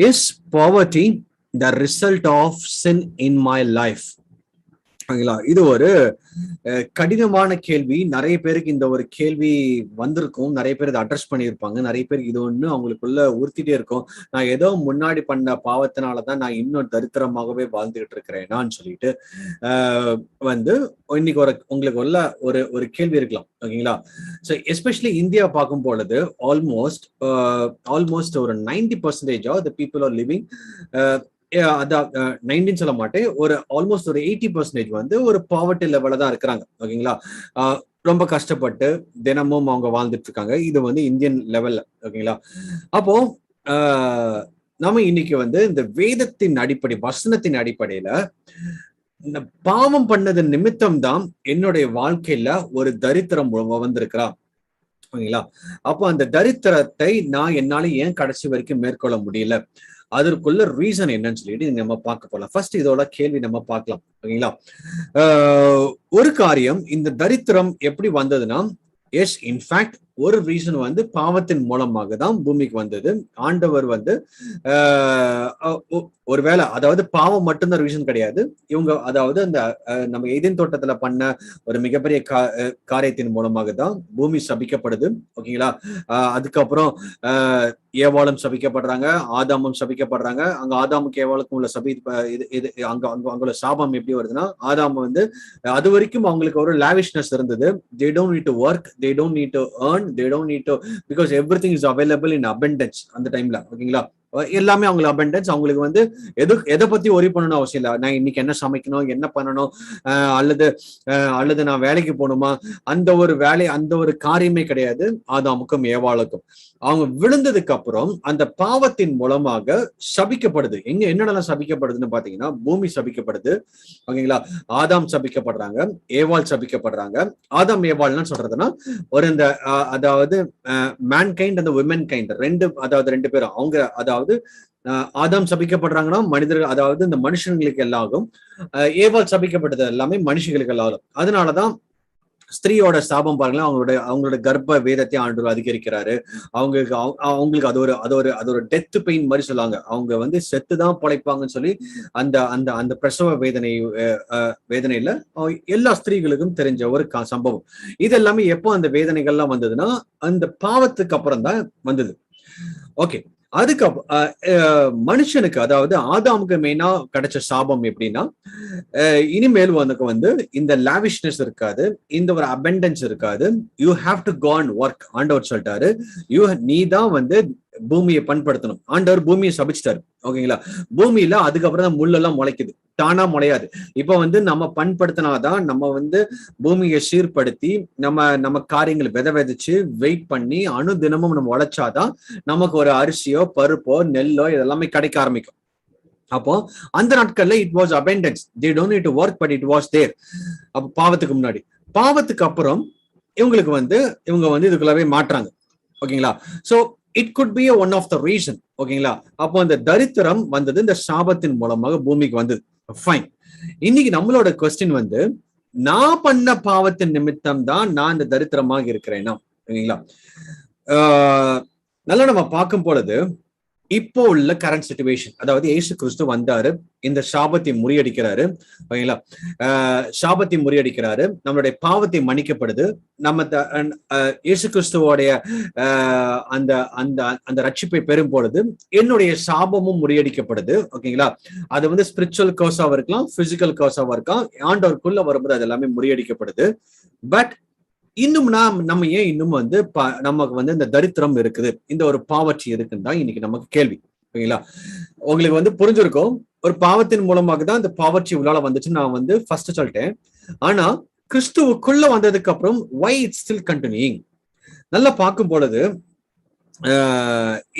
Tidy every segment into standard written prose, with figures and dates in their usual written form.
Is poverty the result of sin in my life? இது ஒரு கடினமான கேள்வி. நிறைய பேருக்கு இந்த ஒரு கேள்வி வந்திருக்கும், நிறைய பேர் இதை அட்ரஸ் பண்ணியிருப்பாங்க, நிறைய பேருக்கு இது ஒண்ணு அவங்களுக்குள்ள உறுத்திட்டே இருக்கும். நான் ஏதோ முன்னாடி பண்ண பாவத்தினாலதான் நான் இன்னும் தரித்திரமாகவே வாழ்ந்துகிட்டு இருக்கிறேனான்னு சொல்லிட்டு வந்து இன்னைக்கு உங்களுக்கு உள்ள ஒரு கேள்வி இருக்கலாம். ஓகேங்களா? ஸோ எஸ்பெஷலி இந்தியா பார்க்கும் பொழுது ஆல்மோஸ்ட் ஒரு 90% of the people are living, அதான் 19 சொல்ல மாட்டேன், ஒரு ஆல்மோஸ்ட் ஒரு 80% வந்து ஒரு பாவர்ட்டி லெவல்ல தான் இருக்கிறாங்க. ஓகேங்களா? ரொம்ப கஷ்டப்பட்டு தினமும் அவங்க வாழ்ந்துட்டு இருக்காங்க. இது வந்து இந்தியன் லெவல்ல. ஓகேங்களா? அப்போ நம்ம இன்னைக்கு வந்து இந்த வேதத்தின் அடிப்படை, வசனத்தின் அடிப்படையில இந்த பாவம் பண்ணது நிமித்தம் தான் என்னுடைய வாழ்க்கையில ஒரு தரித்திரம் வந்திருக்கிறா. ஓகேங்களா? அப்போ அந்த தரித்திரத்தை நான் என்னால ஏன் கடைசி வரைக்கும் மேற்கொள்ள முடியல, அதற்குள்ள ரீசன் என்னன்னு சொல்லிட்டு நம்ம பார்க்க போலாம். ஃபர்ஸ்ட் இதோட கேள்வி நம்ம பார்க்கலாம். ஓகேங்களா? ஒரு காரியம், இந்த தரித்திரம் எப்படி வந்ததுன்னா, எஸ் இன்ஃபேக்ட் ஒரு ரீசன் வந்து பாவத்தின் மூலமாக தான் பூமிக்கு வந்தது. ஆண்டவர் வந்து ஒருவேளை, அதாவது பாவம் மட்டும்தான் ரீசன் கிடையாது. இவங்க அதாவது அந்த நம்ம ஏதேன் தோட்டத்துல பண்ண ஒரு மிகப்பெரிய காரியத்தின் மூலமாக தான் பூமி சபிக்கப்படுது. ஓகேங்களா? அதுக்கப்புறம் ஏவாளும் சபிக்கப்படுறாங்க, ஆதாமும் சபிக்கப்படுறாங்க. அங்க ஆதாமுக்கு ஏவாளுக்கும் உள்ள அங்குள்ள சாபம் எப்படி வருதுன்னா, ஆதாம் வந்து அது வரைக்கும் அவங்களுக்கு ஒரு லாவிஷ்னஸ் இருந்தது. they don't need to work, they don't need to earn, they don't need to, because everything is available in abundance அந்த டைம்ல. ஓகேங்களா? எல்லாமே அவங்களுக்கு அபண்டன்ஸ். அவங்களுக்கு வந்து எதை பத்தி ஒரி பண்ணணும் அவசியம் இல்லை. நான் இன்னைக்கு என்ன சமைக்கணும், என்ன பண்ணணும், அல்லது நான் வேலைக்கு போகணுமா, அந்த ஒரு காரியமே கிடையாது ஆதாமுக்கும் ஏவாளுக்கும். அவங்க விழுந்ததுக்கு அப்புறம் அந்த பாவத்தின் மூலமாக சபிக்கப்படுது. என்னென்னலாம் சபிக்கப்படுதுன்னு பாத்தீங்கன்னா, பூமி சபிக்கப்படுது. ஓகேங்களா? ஆதாம் சபிக்கப்படுறாங்க, ஏவாள் சபிக்கப்படுறாங்க. ஆதாம் ஏவாள்னு சொல்றதுன்னா ஒரு இந்த அதாவது மேன் கைண்ட் அந்த விமன் கைண்ட் ரெண்டு பேரும் அவங்க, அதாவது ஆதாம் சபிக்கப்படுறாங்கன்னா மனிதர்கள், அதாவது இந்த மனுஷங்களுக்கு எல்லாரும், ஏவாள் சபிக்கப்பட்டது எல்லாமே மனுஷங்களுக்கு எல்லாரும். அதனாலதான் ஸ்திரீயோட சாபம் பாருங்களேன், அவங்களோட கர்ப்ப வேதத்தை ஆண்டவர் அதிகரிக்கிறாரு. அவங்களுக்கு அது ஒரு டெத் பெயின் மாதிரி சொல்லுவாங்க. அவங்க வந்து செத்துதான் பழைப்பாங்கன்னு சொல்லி அந்த அந்த அந்த பிரசவ வேதனையில எல்லா ஸ்திரீகளுக்கும் தெரிஞ்ச ஒரு சம்பவம். இது எல்லாமே எப்போ அந்த வேதனைகள்லாம் வந்ததுன்னா, அந்த பாவத்துக்கு அப்புறம் தான் வந்தது. ஓகே, அதுக்கப்புறம் மனுஷனுக்கு, அதாவது ஆதாமுக்கு மெயினா கிடைச்ச சாபம் எப்படின்னா, இனிமேல் உனக்கு வந்து இந்த லாவிஷ்னஸ் இருக்காது, இந்த ஒரு அபண்டன்ஸ் இருக்காது. You have to go and work. ஆண்டவர் சொல்லிட்டாரு, நீ தான் வந்து பூமியை பண்படுத்தணும். ஆண்டவர் பூமியை சபிச்சிட்டாரு. ஓகேங்களா? பூமியில அதுக்கப்புறம் தான் முள்ளெல்லாம் முளைக்குது, தானா முளையாது. இப்ப வந்து நம்ம பண்படுத்தினாதான், நம்ம வந்து பூமியை சீர்படுத்தி நம்ம காரியங்களை விதைச்சு வெயிட் பண்ணி தினமும் நம்ம உழைச்சாதான் நமக்கு ஒரு அரிசியோ பருப்போ நெல்லோ இதெல்லாமே கிடைக்க ஆரம்பிக்கும். அப்போ அந்த நாட்கள்ல it was abundance, they don't need to work but it was there. அப்ப பாவத்துக்கு முன்னாடி, பாவத்துக்கு அப்புறம் இவங்க வந்து இதுக்குள்ளவே மாற்றாங்க. ஓகேங்களா? So it could be one of the reason. ஓகேங்களா? அப்போ அந்த தரித்திரம் வந்தது இந்த சாபத்தின் மூலமாக பூமிக்கு வந்தது. ஃபைன். இன்னைக்கு நம்மளோட கொஸ்டின் வந்து, நான் பண்ண பாவத்தின் நிமித்தம் தான் நான் இந்த தரித்திரமாக இருக்கிறேன்னா? ஓகேங்களா? நல்லா நம்ம பார்க்கும் பொழுது இப்போ உள்ள கரண்ட் சிச்சுவேஷன், அதாவது இயேசு கிறிஸ்து வந்தாரு, இந்த சாபத்தை முறியடிக்கிறாரு. ஓகேங்களா? சாபத்தை முறியடிக்கிறாரு, நம்மளுடைய பாவத்தை மன்னிக்கப்படுது. நம்ம இயேசு கிறிஸ்துவோடைய அந்த அந்த அந்த ரட்சிப்பை பெறும் பொழுது என்னுடைய சாபமும் முறியடிக்கப்படுது. ஓகேங்களா? அது வந்து ஸ்பிரிச்சுவல் கர்ஸாவா இருக்கலாம், பிசிக்கல் கர்ஸாவா இருக்கலாம். ஆண்டவருக்குள்ள வரும்போது அது எல்லாமே முறியடிக்கப்படுது. பட் இன்னும் நம்ம ஏன் இன்னும் வந்து நமக்கு வந்து இந்த தரித்திரம் இருக்குது, இந்த ஒரு பாவர்ச்சி இருக்குன்னு தான் இன்னைக்கு நமக்கு கேள்வி. ஓகேங்களா? உங்களுக்கு வந்து புரிஞ்சிருக்கும், ஒரு பாவத்தின் மூலமாக தான் இந்த பாவர்ச்சி உள்ளால வந்துச்சு நான் வந்து ஃபர்ஸ்ட் சொல்லிட்டேன். ஆனா கிறிஸ்துவுக்குள்ள வந்ததுக்கு அப்புறம் why it's still continuing நல்லா பார்க்கும் பொழுது,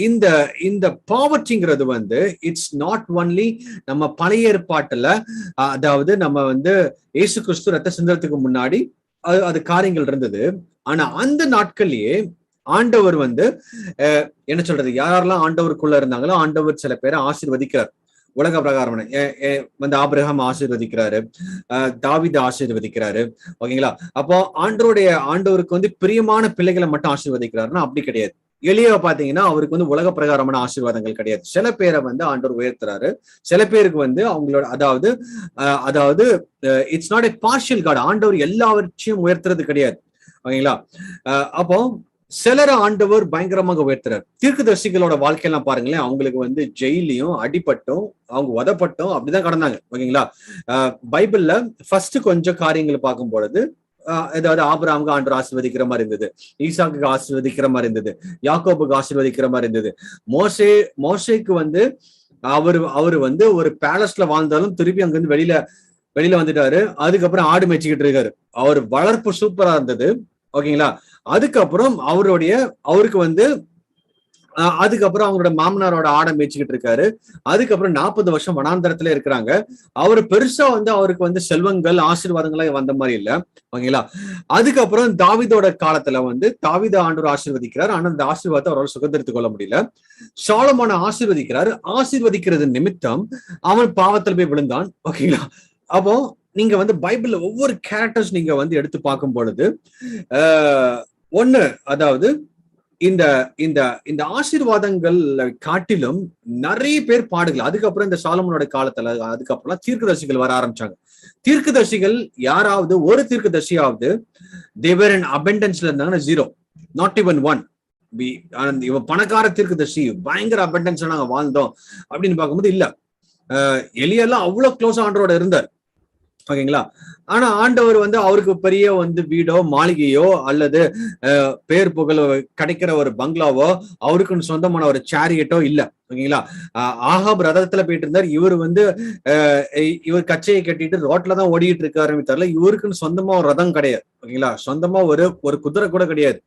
இந்த இந்த பாவர்ச்சிங்கிறது வந்து இட்ஸ் நாட் ஒன்லி நம்ம பழைய ஏற்பாட்டுல, அதாவது நம்ம வந்து இயேசு கிறிஸ்து ரத்த சிந்தனத்துக்கு முன்னாடி அது காரியங்கள் இருந்தது. ஆனா அந்த நாட்கள்லயே ஆண்டவர் வந்து என்ன சொல்றது, யாரெல்லாம் ஆண்டவருக்குள்ள இருந்தாங்களோ ஆண்டவர் சில பேரை ஆசீர்வதிக்கிறார். உலக பிரகாரம் வந்து ஆபிரகாம் ஆசீர்வதிக்கிறாரு, தாவீது ஆசீர்வதிக்கிறாரு. ஓகேங்களா? அப்போ ஆண்டவருக்கு வந்து பிரியமான பிள்ளைகளை மட்டும் ஆசீர்வதிக்கிறாருன்னா அப்படி கிடையாது. எளியா பாத்தீங்கன்னா அவருக்கு வந்து உலக பிரகாரமான ஆசீர்வாதங்கள் கிடையாது. சில பேரை வந்து ஆண்டவர் உயர்த்துறாரு, சில பேருக்கு வந்து அவங்களோட அதாவது அதாவது it's not a partial God. ஆண்டவர் எல்லாவற்றையும் உயர்த்துறது கிடையாது. ஓகேங்களா? அப்போ சிலர் ஆண்டவர் பயங்கரமாக உயர்த்துறாரு. தீர்க்கதரிசிகளோட வாழ்க்கையெல்லாம் பாருங்களேன், அவங்களுக்கு வந்து ஜெயிலையும் அடிபட்டும் அவங்க உதப்பட்டும் அப்படிதான் கடந்தாங்க. ஓகேங்களா? பைபிள்ல ஃபர்ஸ்ட் கொஞ்சம் காரியங்களை பார்க்கும் பொழுது ஏதாவது ஆபிரகாமுக்கு ஆண்டவர் ஆசீர்வதிக்கிற மாதிரி இருந்தது, ஈசாக்கு ஆசீர்வதிக்கிற மாதிரி இருந்தது, யாக்கோபுக்கு ஆசீர்வதிக்கிற மாதிரி இருந்தது. மோசேக்கு வந்து அவரு வந்து ஒரு பேலஸ்ல வாழ்ந்தாலும் திருப்பி அங்க இருந்து வெளியில வந்துட்டாரு. அதுக்கப்புறம் ஆடு மேய்ச்சிக்கிட்டு இருக்காரு. அவர் வளர்ப்பு சூப்பரா இருந்தது. ஓகேங்களா? அதுக்கப்புறம் அவருக்கு வந்து அதுக்கப்புறம் அவங்களோட மாமனாரோட ஆடை மேய்ச்சிக்கிட்டு இருக்காரு. அதுக்கப்புறம் 40 வருஷம் வனாந்தரத்துல இருக்கிறாங்க. அவரு பெருசா வந்து அவருக்கு வந்து செல்வங்கள் ஆசீர்வாதங்களா வந்த மாதிரி இல்ல. ஓகேங்களா? அதுக்கப்புறம் தாவீதோட காலத்துல வந்து தாவீத ஆண்டவர் ஆசீர்வதிக்கிறார். ஆனா அந்த ஆசீர்வாதத்தை அவரால் சுதந்திரித்துக் கொள்ள முடியல. சாலமோனை ஆசீர்வதிக்கிறாரு. ஆசீர்வதிக்கிறது நிமித்தம் அவன் பாவத்தில் போய் விழுந்தான். ஓகேங்களா? அப்போ நீங்க வந்து பைபிள்ல ஒவ்வொரு கேரக்டர்ஸ் நீங்க வந்து எடுத்து பார்க்கும் பொழுது ஒண்ணு, அதாவது இந்த இந்த இந்த ஆசீர்வாதங்கள் காட்டிலும் நிறைய பேர் பாடுகள். அதுக்கப்புறம் இந்த சாலமோனோட காலத்துல அதுக்கப்புறம் தீர்க்கதரிசிகள் வர ஆரம்பிச்சாங்க. தீர்க்கதரிசிகள் யாராவது ஒரு தீர்க்கதரிசியாவது தேவர் இன் அபண்டன்ஸ்ல இருந்தாங்கன்னா 0, நாட் ஈவன் 1. இவன் பணக்கார தீர்க்கதரிசி, பயங்கர அபண்டன்ஸ்ல நாங்க வாழ்ந்தோம் அப்படின்னு பார்க்கும்போது இல்ல. எலியெல்லாம் அவ்வளவு க்ளோஸ் ஆண்டரோட இருந்தார். ஓகேங்களா? ஆனா ஆண்டவர் வந்து அவருக்கு பெரிய வந்து வீடோ மாளிகையோ அல்லது பேர் புகழ் கிடைக்கிற ஒரு பங்களாவோ அவருக்குன்னு சொந்தமான ஒரு சேரியட்டோ இல்ல. ஓகேங்களா? ஆகாப் ரதத்துல போயிட்டு இருந்தார். இவர் கச்சையை கட்டிட்டு ரோட்ல தான் ஓடிட்டு இருக்காரு. தரல இவருக்குன்னு சொந்தமா ஒரு ரதம் கிடையாது. ஓகேங்களா? சொந்தமா ஒரு குதிரை கூட கிடையாது.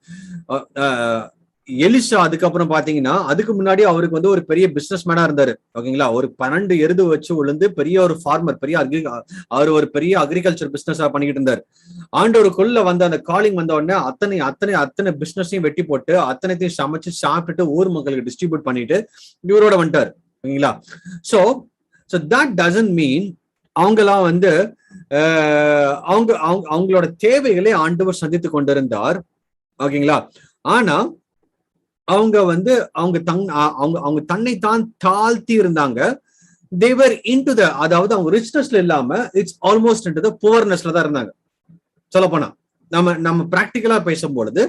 எலிசா அதுக்கப்புறம் பாத்தீங்கன்னா அதுக்கு முன்னாடி அவருக்கு வந்து ஒரு பெரிய பிசினஸ் மேனா இருந்தாரு. ஓகேங்களா? ஒரு 12 எருது வச்சு உழுந்து பெரிய ஒரு ஃபார்மர், அவர் ஒரு பெரிய அக்ரிகல்ச்சர் பிசினஸா பண்ணிக்கிட்டு இருந்தாரு. ஆண்டவருக்குள்ள வந்த அந்த காலிங் வந்த உடனே அத்தனை பிசினஸையும் வெட்டி போட்டு அத்தனைத்தையும் சமைச்சு சாப்பிட்டுட்டு ஊர் மக்களுக்கு டிஸ்ட்ரிபியூட் பண்ணிட்டு இவரோட வந்துட்டாரு. ஓகேங்களா? சோ தட் டசன்ட் மீன் அவங்கெல்லாம் வந்து அவங்களோட தேவைகளை ஆண்டவர் சந்தித்து கொண்டிருந்தார். ஓகேங்களா? ஆனா அவங்க வந்து அவங்க தன்னைத்தான் தாழ்த்தி இருந்தாங்க. தேவர் இன்டு த, அதாவது அவங்க ரிச்னஸ்ல இல்லாம இட்ஸ் ஆல்மோஸ்ட் இன்டு த புவர்னஸ்ல தான் இருந்தாங்க. சொல்ல போனா நம்ம பிராக்டிக்கலா பேசும்பொழுது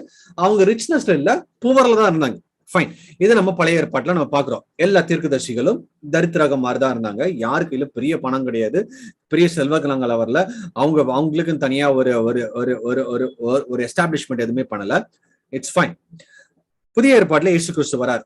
அவங்க ரிச்னஸ்ல இல்ல, புவர்ல தான் இருந்தாங்க. ஃபைன். இது நம்ம பழைய ஏற்பாட்டுல நம்ம பாக்குறோம். எல்லா தீர்க்கதரிசிகளும் தரித்திரக மாதிரிதான் இருந்தாங்க. யாருக்கு இல்ல பெரிய பணம் கிடையாது, பெரிய செல்வக்கலங்கள் வரல. அவங்களுக்கு தனியா ஒரு ஒரு எஸ்டாப்ளிஷ்மெண்ட் எதுவுமே பண்ணல. It's fine. புதிய ஏற்பாட்டுல இயேசு கிறிஸ்து வரார்.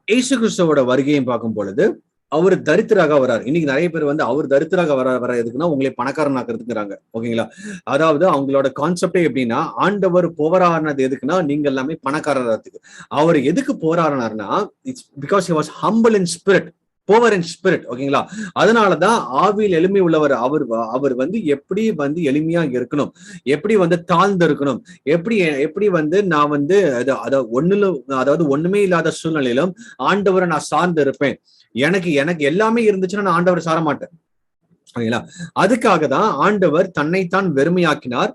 இயேசு கிறிஸ்துவோட வருகையும் பார்க்கும் பொழுது அவர் தரித்திராக வரார். இன்னைக்கு நிறைய பேர் வந்து அவர் தரித்திராக வர எதுக்குன்னா உங்களை பணக்காரன் ஆக்குறதுக்குறாங்க. ஓகேங்களா? அதாவது அவங்களோட கான்செப்டே எப்படின்னா, ஆண்டவர் போராடினது எதுக்குன்னா நீங்க எல்லாமே பணக்காரத்துக்கு. அவர் எதுக்கு போராடினார்னா, it's because he was humble in spirit, poor in spirit. ஓகேங்களா? அதனாலதான் ஆவியில் எளிமை உள்ளவர். அவர் வந்து எப்படி வந்து எளிமையா இருக்கணும், எப்படி வந்து தாழ்ந்து இருக்கணும், எப்படி வந்து நான் வந்து அதாவது ஒண்ணுமே இல்லாத சூழ்நிலையிலும் ஆண்டவரை நான் சார்ந்து இருப்பேன். எனக்கு எல்லாமே இருந்துச்சுன்னா நான் ஆண்டவரை சார மாட்டேன். ஓகேங்களா? அதுக்காக தான் ஆண்டவர் தன்னைத்தான் வெறுமையாக்கினார்.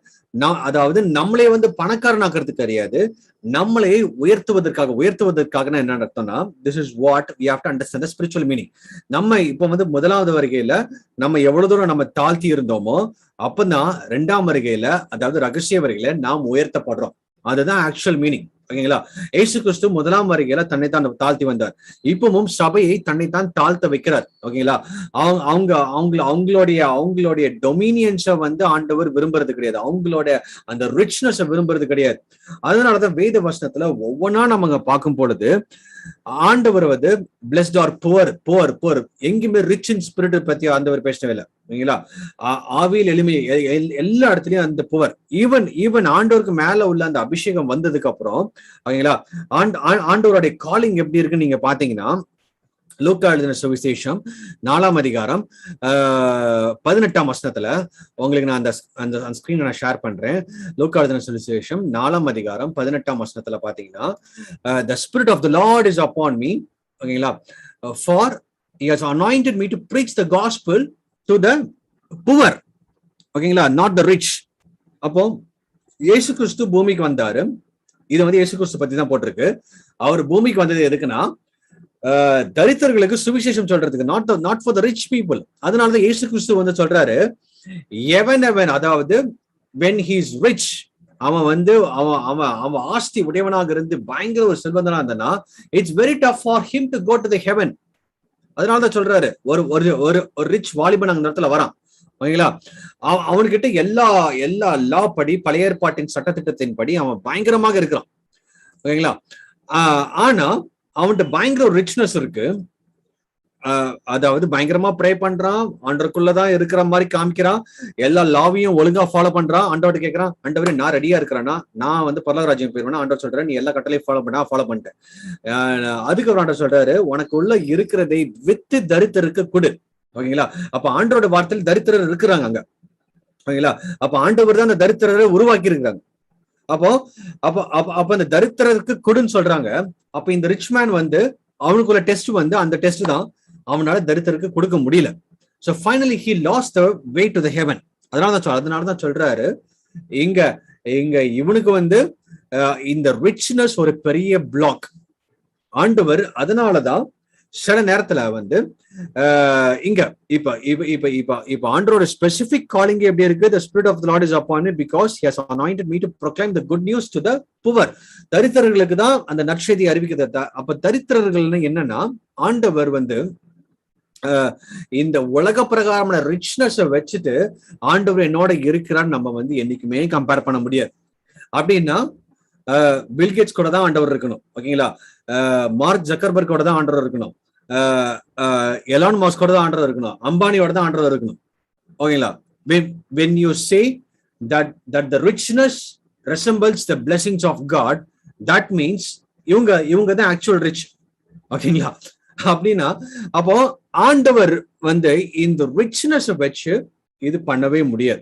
அதாவது நம்மளே வந்து பணக்காரனாக்குறதுக்கு கிடையாது, நம்மளே உயர்த்துவதற்காக என்ன அர்த்தம்னா, this is what we have to understand the spiritual meaning. நம்ம இப்ப வந்து முதலாவது வருகையில நம்ம எவ்வளவு தூரம் நம்ம தாழ்த்தி இருந்தோமோ அப்பதான் 2ஆம் வருகையில, அதாவது ரகசிய வருகையில நாம் உயர்த்தப்படுறோம். அதுதான் ஆக்சுவல் மீனிங். ஓகேங்களா? இயேசு கிறிஸ்து 1ஆம் வருகையில தன்னைத்தான் தாழ்த்தி வந்தார். இப்பவும் சபையை தன்னைத்தான் தாழ்த்த வைக்கிறார். ஓகேங்களா? அவங்களுடைய டொமினியன்ஸை வந்து ஆண்டவர் விரும்புறது கிடையாது, அவங்களோட அந்த ரிச்னஸ் விரும்புறது கிடையாது. அதனாலதான் வேத வசனத்துல ஒவ்வொன்னா நம்ம பார்க்கும் பொழுது ஆண்டவர் வந்து பிளஸ்ட் ஆர் புவர் எங்கேயுமே ரிச் இன் ஸ்பிரிட் பத்தி ஆண்டவர் பேசவே இல்லை. ஓகேங்களா? ஆவியில் எளிமை, எல்லா இடத்துலயும் அந்த புவர். ஈவன் ஆண்டவருக்கு மேல உள்ள அந்த அபிஷேகம் வந்ததுக்கு அப்புறம், ஓகேங்களா, ஆண்டவருடைய காலிங் எப்படி இருக்குன்னு நீங்க பாத்தீங்கன்னா, லூக்கா எழுதின சுவிசேஷம் 4ஆம் அதிகாரம் 18ஆம் வசனத்துல உங்களுக்கு நான் அந்த ஸ்கிரீனை நான் ஷேர் பண்றேன். லூக்கா எழுதின சுவிசேஷம் 4ஆம் அதிகாரம் 18ஆம் வசனத்துல பாத்தீங்கன்னா, the spirit of the Lord is upon me, ஓகேங்களா, for he has anointed me to preach the gospel to the poor, ஓகேங்களா, not the rich. அப்போ இயேசு கிறிஸ்து பூமிக்கு வந்தாரு. இது வந்து இயேசு கிறிஸ்து பத்தி தான் போட்டிருக்கு. அவர் பூமிக்கு வந்தது எதுக்குன்னா தரித்திரர்களுக்கு சுவிசேஷம் சொல்றதுக்கு, not for the rich people. அதனாலதான் இயேசு கிறிஸ்து வந்து சொல்றாரு, எவன் அதாவது when he is rich, அவன் வந்து அவன் அவன் அவன் ஆஸ்தி உடையவனாக இருந்து பயங்கர ஒரு செல்வந்தனா இருந்தானா, it's very tough for him to go to the heaven. அதனாலதான் சொல்றாரு, ஒரு ஒரு ஒரு ரிச் வாலிபன் அந்த இடத்துல வரான், ஓகேங்களா? அவன்கிட்ட எல்லா எல்லா லா படி, பழைய ஏற்பாட்டின் சட்டத்திட்டத்தின் படி அவன் பயங்கரமாக இருக்கிறான், ஓகேங்களா? ஆனா அவன்கிட்ட பயங்கர ஒரு ரிச்னஸ் இருக்கு. அதாவது பயங்கரமா ப்ரே பண்றான், ஆண்டவருக்குள்ளதான் இருக்கிற மாதிரி காமிக்கிறான், எல்லா லாவையும் ஒழுங்கா ஃபாலோ பண்றான். ஆண்டவர்கிட்ட கேட்கறான், ஆண்டவரே நான் ரெடியா இருக்கிறேன்னா, நான் வந்து பரலோகராஜ்யம் போயிருவேன்னா, ஆண்டவர் சொல்றேன் நீ எல்லா கட்டளையும் ஃபாலோ பண்ணிட்டேன். அதுக்கப்புறம் ஆண்டவர் சொல்றாரு, உனக்கு உள்ள இருக்கிறதை வித்து தரித்திரருக்கு கொடு, ஓகேங்களா? அப்ப ஆண்டவரோட வார்த்தையில் தரித்திரர் இருக்கிறாங்க அங்க, ஓகேங்களா? அப்ப ஆண்டவர் தான் அந்த தரித்திரரை உருவாக்கி இருக்கிறாங்க. அப்போ அப்ப அப்ப அந்த தரித்திரருக்கு கொடுன்னு சொல்றாங்க. அப்ப இந்த ரிச் மேன் வந்து அவனுக்குள்ள டெஸ்ட் வந்து அந்த டெஸ்ட் தான் அவனால தரித்திரருக்கு கொடுக்க முடியல. So finally he lost the way to the heaven. அதனாலதான் சொல்றாரு, இங்க இங்க இவனுக்கு வந்து இந்த ரிச்னஸ் ஒரு பெரிய பிளாக். ஆண்டவர் அதனாலதான் சில நேரத்துல வந்து இங்க இப்ப இப்ப இப்ப இப்ப இப்ப ஆண்டரோட ஸ்பெசிபிக் காலிங் எப்படி இருக்கு? The spirit of the Lord is upon me because he has anointed me to proclaim the good news to the poor. தரித்திரர்களுக்கு தான் அந்த நற்செய்தி அறிவிக்கிறது. அப்ப தரித்திரர்கள் என்னன்னா, ஆண்டவர் வந்து இந்த உலக பிரகாரமான ரிச்னஸ் வச்சுட்டு ஆண்டவர் என்னோட இருக்கிறான்னு நம்ம வந்து என்னைக்குமே கம்பேர் பண்ண முடியாது. அப்படின்னா பில்கேட்ஸ் கூட தான் ஆண்டவர் இருக்கணும், ஓகேங்களா? மார்க் ஜக்கர்பர்கோட தான் ஆண்டவர் இருக்கணும், எலான் மாஸ்கோட தான் ஆண்டவர் இருக்கணும், அம்பானியோட தான் ஆண்டவர் இருக்கணும், ஓகேங்களா? when you say that the richness resembles the blessings of God, that means இவங்க தான் ஆக்சுவல் ரிச், ஓகேங்களா? அப்படின்னா அப்போ ஆண்டவர் வந்து இந்த ரிச்னஸ் வச்சு இது பண்ணவே முடியாது,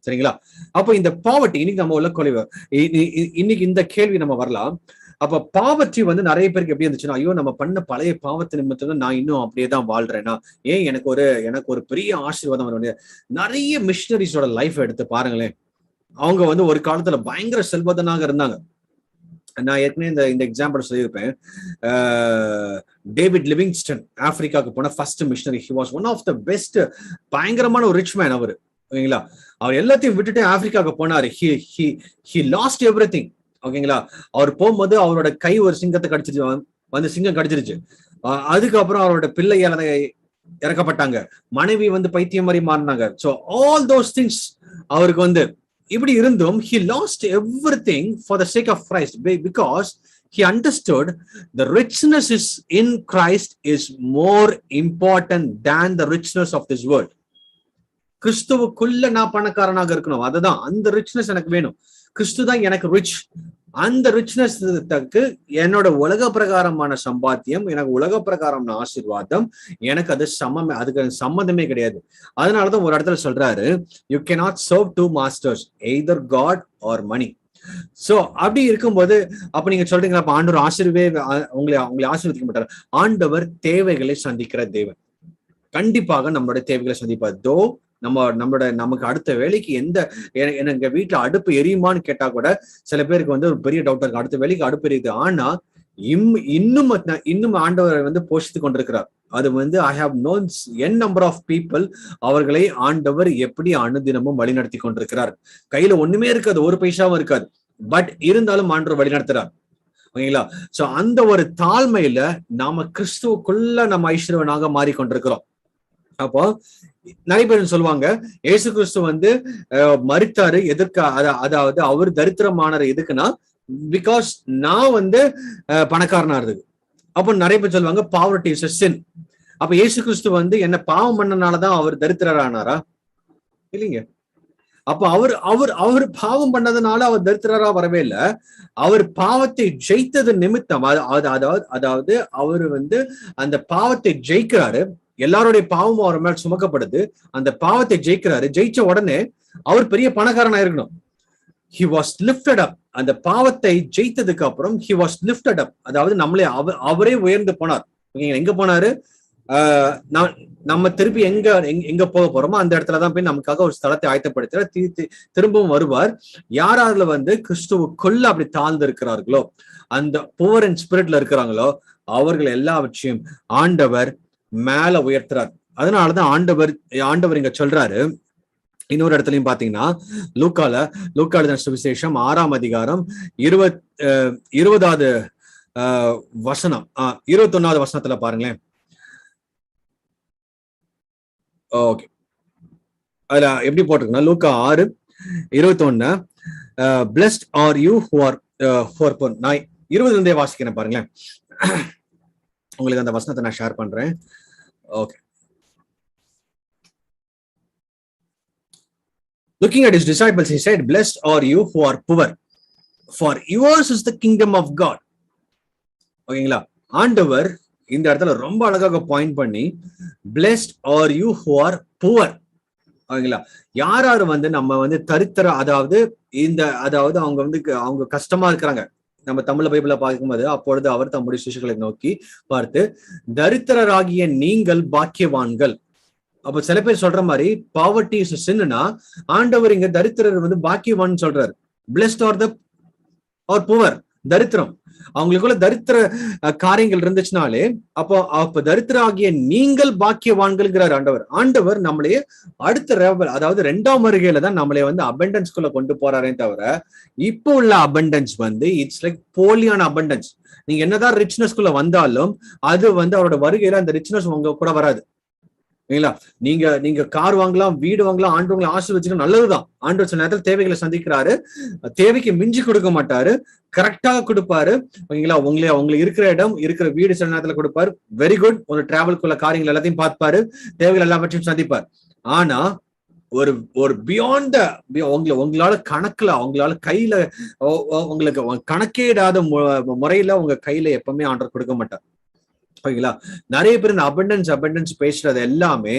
சரிங்களா? அப்போ இந்த பாவர்ட்டி இன்னைக்கு நம்ம உள்ள கொலைவு, இன்னைக்கு இந்த கேள்வி நம்ம வரலாம். அப்ப பாவர்ட்டி வந்து நிறைய பேருக்கு எப்படி இருந்துச்சுன்னா, ஐயோ நம்ம பண்ண பழைய பாவத்து நிமித்தம் நான் இன்னும் அப்படியே தான் வாழ்றேன்னா, ஏன் எனக்கு ஒரு பெரிய ஆசீர்வாதம் வர முடியாது. நிறைய மிஷனரிஸோட லைஃப் எடுத்து பாருங்களேன். அவங்க வந்து ஒரு காலத்துல பயங்கர செல்வந்தனாக இருந்தாங்க. நான் ஏற்கனவே இந்த எக்ஸாம்பிள் சொல்லியிருப்பேன். டேவிட் லிவிங்ஸ்டன் ஆப்பிரிக்காவுக்கு போன first missionary. He was one of the best, பயங்கரமான ஒரு ரிச் மேன் அவரு, ஓகேங்களா? அவர் எல்லாத்தையும் விட்டுட்டு ஆப்பிரிக்காவுக்கு போனாரு. ஹி லாஸ்ட் எவ்ரிதிங், ஓகேங்களா? அவர் போகும்போது அவரோட கை ஒரு சிங்கத்தை கடிச்சிருச்சு, வந்து சிங்கம் கடிச்சிருச்சு. அதுக்கப்புறம் அவரோட பிள்ளையால இறக்கப்பட்டாங்க, மனைவி வந்து பைத்தியம் மாதிரி மாறினாங்க. ஸோ ஆல் தோஸ் திங்ஸ் அவருக்கு வந்து இப்படி இருந்தும் he lost everything for the sake of Christ because he understood the richness is in Christ is more important than the richness of this world. கிறிஸ்துவுக்குள்ள நான் பணக்காரனாக இருக்கணும், அதுதான் அந்த ரிச்னஸ் எனக்கு வேணும். கிறிஸ்து தான் எனக்கு ரிச். அந்த ரிச்னஸ் என்னோட உலக பிரகாரமான சம்பாத்தியம், எனக்கு உலக பிரகாரமான ஆசீர்வாதம், எனக்கு அது அதுக்கு சம்மந்தமே கிடையாது. அதனாலதான் ஒரு இடத்துல சொல்றாரு, you cannot serve two masters, either God or money. So அப்படி இருக்கும்போது அப்ப நீங்க சொல்றீங்களா, அப்ப ஆண்டவர் உங்களை ஆசீர்வதிக்க மாட்டார். ஆண்டவர் தேவைகளை சந்திக்கிற தேவன். கண்டிப்பாக நம்மளுடைய தேவைகளை சந்திப்பார். நமக்கு அடுத்த வேலைக்கு எங்க வீட்டுல அடுப்பு எரியுமான்னு கேட்டா கூட சில பேருக்கு வந்து ஒரு பெரிய டவுட் இருக்கு, அடுத்த வேலைக்கு அடுப்பு எரியுது. ஆனா இன்னும் ஆண்டவரை வந்து போஷித்து கொண்டிருக்கிறார். அது வந்து I have known an number of people, அவர்களை ஆண்டவர் எப்படி அனுதினமும் வழிநடத்தி கொண்டிருக்கிறார். கையில ஒண்ணுமே இருக்காது, ஒரு பைசாவும் இருக்காது, பட் இருந்தாலும் ஆண்டவர் வழிநடத்துறார், ஓகேங்களா? சோ அந்த ஒரு தாழ்மையில நாம கிறிஸ்துவுக்குள்ள நம்ம ஐஸ்வர்யவனாக மாறிக்கொண்டிருக்கிறோம். அப்போ நிறைய பேர் சொல்லுவாங்க, இயேசு கிறிஸ்து வந்து மரித்தாரு எதற்கு, அதாவது அவர் தரித்திரமானார் எதுக்குன்னா பிகாஸ் நான் வந்து பணக்காரனா இருக்கு. அப்போ நிறைய பேர் சொல்லுவாங்க பாவர்ட்டி இஸ் எ சின். அப்ப இயேசு கிறிஸ்து வந்து என்ன பாவம் பண்ணனாலதான் அவர் தரித்திரரானாரா? இல்லைங்க. அப்ப அவர் பாவம் பண்ணதுனால அவர் தரித்திரரா வரவே இல்லை. அவர் பாவத்தை ஜெயித்தது நிமித்தம், அதாவது அவர் வந்து அந்த பாவத்தை ஜெயிக்கிறாரு. எல்லாருடைய பாவமும் அவர் மேல் சுமக்கப்படுது. அந்த பாவத்தை ஜெயிக்கிறாரு. ஜெயிச்ச உடனே அவர் பெரிய பணக்காரனா இருக்கணும். he was lifted up. அந்த பாவத்தை ஜெயித்ததுக்கு அப்புறம் he was lifted up, அதாவது அவரே உயர்ந்து போனார். எங்க போனாரு? நம்ம திருப்பி எங்க போக போறோமோ அந்த இடத்துலதான் போய் நமக்காக ஒரு ஸ்தலத்தை ஆயத்தப்படுத்துற திரும்பவும் வருவார். யார் அதுல கிறிஸ்துவுக்குள்ள அப்படி தாழ்ந்து இருக்கிறார்களோ, அந்த புவர் அண்ட் ஸ்பிரிட்ல இருக்கிறாங்களோ, அவர்கள் எல்லாவற்றையும் ஆண்டவர் மேல உயர்த்துறார். அதனாலதான் ஆண்டவர் இங்க சொல்றாரு. இன்னொரு இடத்துலயும் பாத்தீங்கன்னா லூக்கால சுவிசேஷம் 6ஆம் அதிகாரம் 20வது வசனம் 21வது வசனத்துல பாருங்களேன். ஓகே, அதுல எப்படி போட்டிருக்குன்னா லூக்கா 6:21 blessed are you who are poor. நான் 20ல இருந்தே வாசிக்கிறேன் பாருங்களேன். உங்களுக்கு அந்த வசனத்தை நான் ஷேர் பண்றேன். Okay. Looking at his disciples, he said, "Blessed are you who are poor, for yours is the kingdom of God." ஓகேங்களா? ஆண்டவர் இந்த இடத்துல ரொம்ப அழகாக பாயிண்ட் பண்ணி, "Blessed are you who are poor." ஓகேங்களா? யார் நம்ம தரித்திர, அதாவது அவங்க கஷ்டமா இருக்கிறாங்க. நம்ம தமிழ் பைபிள பார்க்கும்போது, அப்பொழுது அவர் தம்முடைய சிஷ்யர்களை நோக்கி பார்த்து, "தரித்திரராகிய நீங்கள் பாக்கியவான்கள்." அப்ப சில பேர் சொல்ற மாதிரி பாவர்ட்டி இஸ் சின்னா, ஆண்டவர் இங்க தரித்திரர் பாக்கியவான் சொல்றாரு. Blessed are the are poor, தரித்திரம் அவங்களுக்குள்ள தரித்திர காரியங்கள் இருந்துச்சுனாலே அப்ப தரித்திர ஆகிய நீங்கள் பாக்கியவான்கள்ங்கிறார் ஆண்டவர் நம்மளையே அடுத்த ரெவல், அதாவது 2ஆம் வருகையில தான் நம்மளே அபண்டன்ஸ்குள்ள கொண்டு போறாரே தவிர, இப்போ உள்ள அபண்டன்ஸ் இட்ஸ் லைக் போலியான அபண்டன்ஸ். நீங்க என்னதான் ரிச்னஸ்குள்ள வந்தாலும் அது அவரோட வருகையில அந்த ரிச்னஸ் உங்க கூட வராது. நீங்க கார் வாங்கலாம், வீடு வாங்கலாம், ஆண்டவங்களை ஆசீர்வதிச்சுக்க, நல்லதுதான். ஆண்டவர் சில நேரத்தில் தேவைகளை சந்திக்கிறாரு, தேவைக்கு மிஞ்சி கொடுக்க மாட்டாரு, கரெக்டாக கொடுப்பாரு. ஓகேங்களா? உங்களுக்கு இருக்கிற இடம், இருக்கிற வீடு சில நேரத்துல கொடுப்பாரு. Very good. ஒரு டிராவல்குள்ள காரியங்கள் எல்லாத்தையும் பார்ப்பாரு, தேவைகள் எல்லாவற்றையும் சந்திப்பார். ஆனா ஒரு பியாண்ட் உங்களால கணக்குல, உங்களால கையில, உங்களுக்கு கணக்கே இடாத முறையில உங்க கையில எப்பவுமே ஆண்டவர் கொடுக்க மாட்டார். ஓகேங்களா? நிறைய பேர் இந்த அபண்டன்ஸ் பேசுறது எல்லாமே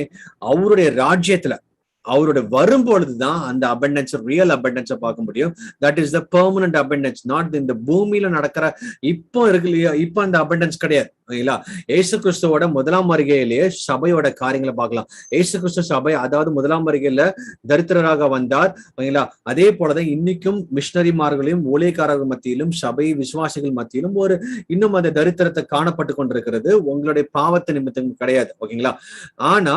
அவருடைய ராஜ்யத்துல அவரோட வரும்பொழுதுதான் அந்த அபண்டன்ஸ், ரியல் அபண்டன்ஸ பார்க்க முடியும். That is the permanent abundance, not இந்த பூமியில நடக்கிற இப்போ இருக்கு இல்லையா, இப்போ அந்த அபண்டன்ஸ் கிடையாது. ஓகேங்களா? ஏசு கிறிஸ்துவோட 1ஆம் வருகையிலேயே சபையோட காரியங்களை பார்க்கலாம். ஏசு கிறிஸ்து சபை, அதாவது 1ஆம் வருகையில தரித்திரராக வந்தார். ஓகேங்களா? அதே போலதான் இன்னைக்கும் மிஷனரிமார்களையும் ஊழியக்காரர்கள் மத்தியிலும் சபை விசுவாசிகள் மத்தியிலும் இன்னும் அந்த தரித்திரத்தை காணப்பட்டு கொண்டிருக்கிறது. உங்களுடைய பாவத்தை நிமித்தம் கிடையாது. ஓகேங்களா? ஆனா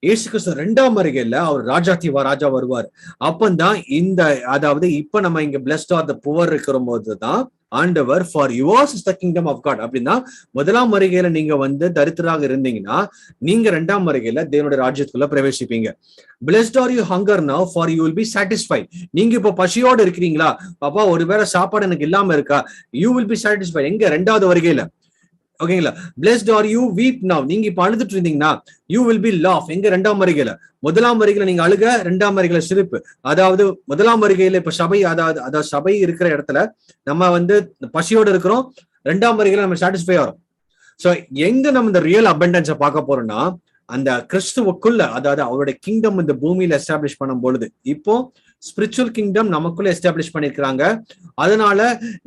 இயேசு கிறிஸ்து 2ஆம் வருகையில அவர் ராஜா வருவார். அப்பந்தான் அதாவது இப்ப நம்ம இங்க பிளஸ்ட் ஆர் த புவர் இருக்கிற போதுதான் ஆண்டவர் for yours is the kingdom of God. அப்படின்னா 1ஆம் வருகையில நீங்க தரித்திராக இருந்தீங்கன்னா நீங்க 2ஆம் வருகையில தேவனுடைய ராஜ்யத்துக்குள்ள பிரவேசிப்பீங்க. Blessed are you hunger now for you will be satisfied. நீங்க இப்ப பசியோடு இருக்கிறீங்களா, பாப்பா ஒருவேளை சாப்பாடு எனக்கு இல்லாம இருக்கா, யூ வில் பி சாட்டிஸ்ஃபைட் எங்க 2வது வருகையில. ஓகேங்களா? பிளஸ்ட் ஆர் யூ வீப் நவ், நீங்க இப்ப அழுதுட்டு இருந்தீங்கன்னா யூ வில் பி லாஃப் எங்க 2ஆம் வருகையில. 1ஆம் வருகையில நீங்க அழுக, 2ஆம் வருகையில சிரிப்பு. அதாவது 1ஆம் வருகையில இப்ப சபை, அதாவது சபை இருக்கிற இடத்துல நம்ம பசியோடு இருக்கிறோம், 2ஆம் வருகையில நம்ம சாட்டிஸ்ஃபை ஆகிறோம். சோ எங்க நம்ம இந்த ரியல் அபண்டன்ஸை பார்க்க போறோம்னா அந்த கிறிஸ்துவுக்குள்ள, அதாவது அவருடைய கிங்டம் இந்த பூமியில எஸ்டாப்ளிஷ் பண்ணும் பொழுது, இப்போ ஸ்பிரிச்சுவல் கிங்டம் நமக்குள்ள எஸ்டாப்ளிஷ் பண்ணிருக்கிறாங்க. அதனால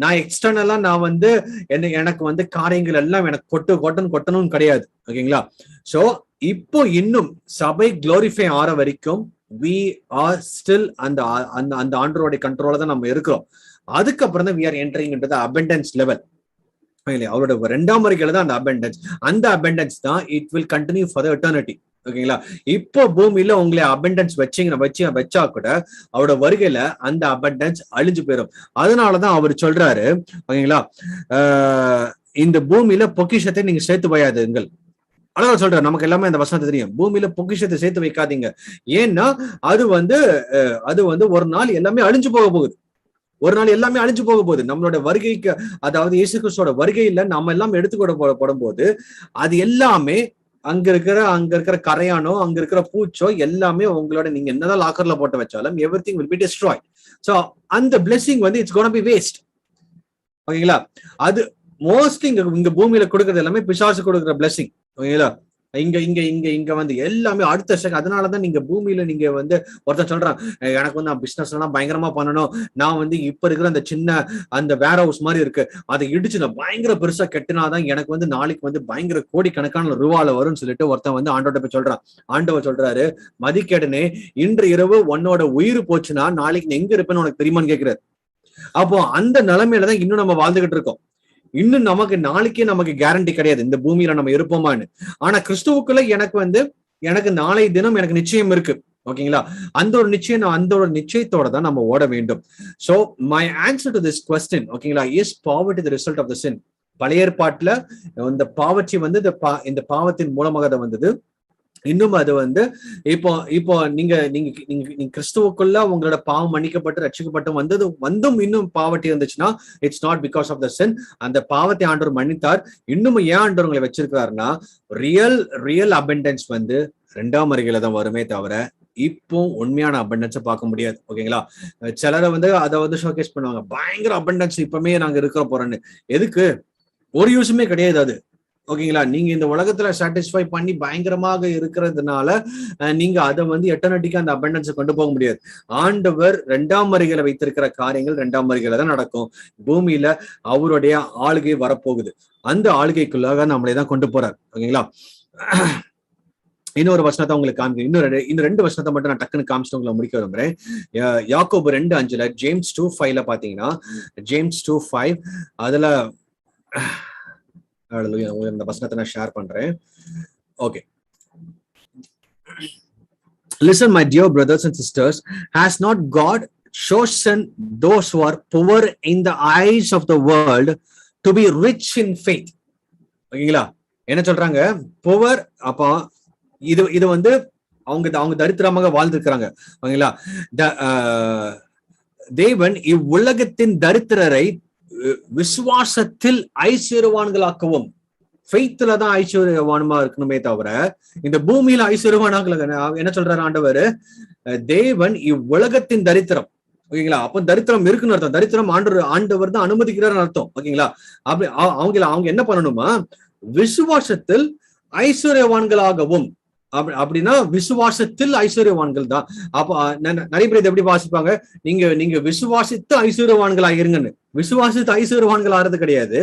நான் எக்ஸ்டர்னலா நான் எனக்கு காரியங்கள் எல்லாம் எனக்கு கொட்டணும் கிடையாது. ஓகேங்களா? சோ இப்போ இன்னும் சபை குளோரிஃபை ஆற வரைக்கும் we are still அந்த ஆண்டவருடைய கண்ட்ரோல தான் நம்ம இருக்கிறோம். அதுக்கப்புறம் தான் we are entering into the abundance level. அவரோட 2ஆம் வருகையில தான் அந்த அபண்டன்ஸ் தான் it will continue for the eternity. ஓகேங்களா? இப்போ பூமியில உங்களை அபண்டன்ஸ் வச்சா கூட அவரோட வருகையில அந்த அபண்டன்ஸ் அழிஞ்சு போயிடும். அதனாலதான் அவர் சொல்றாரு, ஓகேங்களா, இந்த பூமியில பொக்கிஷத்தை நீங்க சேர்த்து வையாதுங்கள். அழகா சொல்றாரு. நமக்கு எல்லாமே அந்த வசனத்தை தெரியும். பூமியில பொக்கிஷத்தை சேர்த்து வைக்காதீங்க. ஏன்னா அது ஒரு நாள் எல்லாமே அழிஞ்சு போக போகுது. ஒரு நாள் எல்லாமே அழிஞ்சு போக போகுது. நம்மளோட வருகைக்கு, அதாவது இயேசு கிறிஸ்துவோட வருகையில நம்ம எல்லாம் எடுத்துக்கொள்ளப்படும் போது அது எல்லாமே அங்க இருக்கிற கரையானோ, அங்க இருக்கிற பூச்சோ எல்லாமே உங்களோட நீங்க என்னதான் லாக்கர்ல போட்டு வச்சாலும் everything will be destroyed. So அந்த blessing it's gonna be waste. ஓகேங்களா? அது மோஸ்ட்லி இங்க பூமியில கொடுக்கறது எல்லாமே பிசாசு கொடுக்குற பிளெஸிங். ஓகேங்களா? இங்க இங்க இங்க இங்க வந்து எல்லாமே அடுத்த செகண்ட். அதனாலதான் நீங்க பூமியில நீங்க வந்து ஒருத்தர் சொல்றான், எனக்கு வந்து நான் பிசினஸ் எல்லாம் பயங்கரமா பண்ணணும், நான் வந்து இப்ப இருக்கிற அந்த சின்ன அந்த வேர் ஹவுஸ் மாதிரி இருக்கு, அதை இடிச்சு நான் பயங்கர பெருசா கெட்டினாதான் எனக்கு வந்து நாளைக்கு வந்து பயங்கர கோடிக்கணக்கான ரூபால வரும்னு சொல்லிட்டு ஒருத்தன் வந்து ஆண்டோட போய் சொல்றான். ஆண்டவர் சொல்றாரு, மதிக்கேடனே, இன்று இரவு உன்னோட உயிர் போச்சுன்னா நாளைக்கு நீ எங்க இருப்பேன்னு உனக்கு தெரியுமான்னு கேட்கிறாரு. அப்போ அந்த நிலைமையிலதான் இன்னும் நம்ம வாழ்ந்துகிட்டு இருக்கோம். இன்னும் நமக்கு நாளைக்கே நமக்கு கேரண்டி கிடையாது இந்த பூமியில நம்ம இருப்போமான்னு. ஆனா கிறிஸ்துவுக்குள்ள எனக்கு நாளை தினம் எனக்கு நிச்சயம் இருக்கு. ஓகேங்களா? அந்த ஒரு நிச்சயத்தோட தான் நம்ம ஓட வேண்டும். So my answer to this question, ஓகேங்களா, is poverty the result of the sin. பழைய ஏற்பாட்டுல இந்த பாவர்ச்சி வந்து இந்த பாவத்தின் மூலமாக தான் வந்தது. இன்னும் அது வந்து இப்போ இப்போ நீங்க நீங்க நீங்க கிறிஸ்துவுக்குள்ள உங்களோட பாவம் மன்னிக்கப்பட்டு ரட்சிக்கப்பட்டு வந்தும் இன்னும் பாவட்டி இருந்துச்சுன்னா it's not because of the sin. அந்த பாவத்தை ஆண்டவர் மன்னித்தார். இன்னும் ஏன் ஆண்டவர் உங்களை வச்சிருக்கிறாருன்னா ரியல் அபண்டன்ஸ் வந்து 2ஆம் வருகையில தான் வருமே தவிர இப்போ உண்மையான அபண்டன்ஸை பார்க்க முடியாது. ஓகேங்களா? சிலரை வந்து அதை வந்து ஷோகேஸ் பண்ணுவாங்க, பயங்கர அபண்டன்ஸ் இப்பவுமே நாங்க இருக்கிற போறோன்னு. எதுக்கு? ஒரு யூஸுமே கிடையாது அது. ஓகேங்களா? நீங்க இந்த உலகத்துல சாட்டிஸ்ஃபை பண்ணி பயங்கரமாக இருக்கிறதுனால நீங்க அதை வந்து எட்டர்னிட்டிக்கு அந்த அபண்டன்ஸை கொண்டு போக முடியாது. ஆண்டவர் 2ஆம் வருகையில வைத்திருக்கிற காரியங்கள் 2ஆம் வருகையில தான் நடக்கும். பூமியில அவருடைய ஆளுகை வரப்போகுது. அந்த ஆளுகைக்குள்ளாக நம்மளே தான் கொண்டு போறார். ஓகேங்களா? இன்னொரு வசனத்தை உங்களுக்கு காமிக்கிறேன். இன்னும் 2 வசனத்தை மட்டும் நான் டக்குன்னு காமிச்சிட்டு உங்களை முடிக்க விரும்புறேன். யாக்கோபு 2:5, ஜேம்ஸ் 2:5 பாத்தீங்கன்னா, ஜேம்ஸ் 2:5 அதுல இந்த வசனத்தை நான் ஷேர் பண்றேன். Okay. Listen, my dear brothers and sisters, has not God chosen those who are poor in the eyes of the world to be rich in faith? ஓகேங்களா? என்ன சொல்றாங்க? புவர். அப்போ இது வந்து அவங்க தரித்திரமாக வாழ்ந்திருக்கிறாங்க. ஓகேங்களா? தேவன் இவ்வுலகத்தின் தரித்திரரை விசுவாசத்தில் ஐஸ்வர்யவான்களாக்கவும், ஃபெய்த்ல தான் ஐஸ்வர்யவானுமா இருக்கணுமே தவிர இந்த பூமியில ஐஸ்வர்யவானாக என்ன சொல்றாரு ஆண்டவர்? தேவன் இவ்வுலகத்தின் தரித்திரம். ஓகேங்களா? அப்ப தரித்திரம் இருக்குன்னு அர்த்தம். தரித்திரம் ஆண்டவர் தான் அனுமதிக்கிறார்னு அர்த்தம். ஓகேங்களா? அப்படி அவங்க என்ன பண்ணணுமா? விசுவாசத்தில் ஐஸ்வர்யவான்களாகவும். அப்படின்னா விசுவாசத்தில் ஐஸ்வர்யவான்கள் தான். அப்ப நிறைய பேர் எப்படி வாசிப்பாங்க, நீங்க விசுவாசித்து ஐஸ்வர்யவான்களா இருங்கன்னு. விசுவாசித்து ஐஸ்வர்யவான்கள் ஆறது கிடையாது.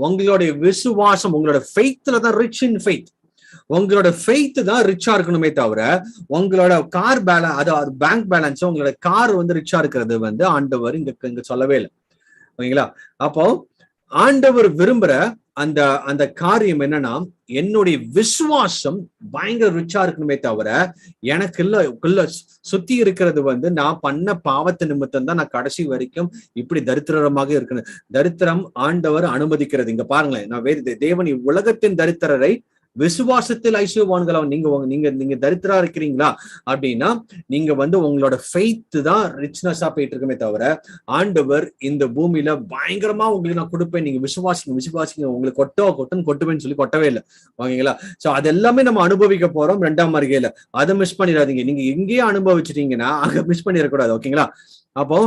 உங்களுடைய விசுவாசம், உங்களோட ஃபெய்த்ல தான் ரிச் இன் ஃபெய்த். உங்களோட ஃபெய்த் தான் ரிச்சா இருக்கணுமே தவிர உங்களோட கார் பேலன்ஸ், அதாவது பேங்க் பேலன்ஸ், உங்களோட கார் வந்து ரிச்சா இருக்கிறது வந்து ஆண்டவர் இங்க சொல்லவே இல்லை. ஓகேங்களா? அப்போ ஆண்டவர் விரும்புற அந்த காரியம் என்னன்னா, என்னுடைய விசுவாசம் பயங்கர ரிச்சா இருக்கணுமே தவிர எனக்குள்ள சுத்தி இருக்கிறது வந்து நான் பண்ண பாவத்து நிமித்தம் தான் நான் கடைசி வரைக்கும் இப்படி தரித்திரமாக இருக்கணும். தரித்திரம் ஆண்டவர் அனுமதிக்கிறது. இங்க பாருங்களேன், நான் தேவன் உலகத்தின் தரித்திரரை விசுவாசத்தில் ஐஸ்வர்யவான்களா நீங்க தரித்திரா இருக்கிறீங்களா அப்படின்னா நீங்க வந்து உங்களோட ஃபெய்த் தான் ரிச்னஸா போயிட்டு இருக்குமே தவிர ஆண்டவர் இந்த பூமியில பயங்கரமா உங்களுக்கு நான் கொடுப்பேன், நீங்க விசுவாசிங்க உங்களுக்கு கொட்டுவேன்னு சொல்லி கொட்டவே இல்லை. ஓகேங்களா? சோ அது எல்லாமே நம்ம அனுபவிக்க போறோம் 2ஆம் வருகையில. அதை மிஸ் பண்ணிடாதீங்க. நீங்க எங்கேயே அனுபவிச்சிட்டீங்கன்னா அங்க மிஸ் பண்ணிடக்கூடாது. ஓகேங்களா? அப்போ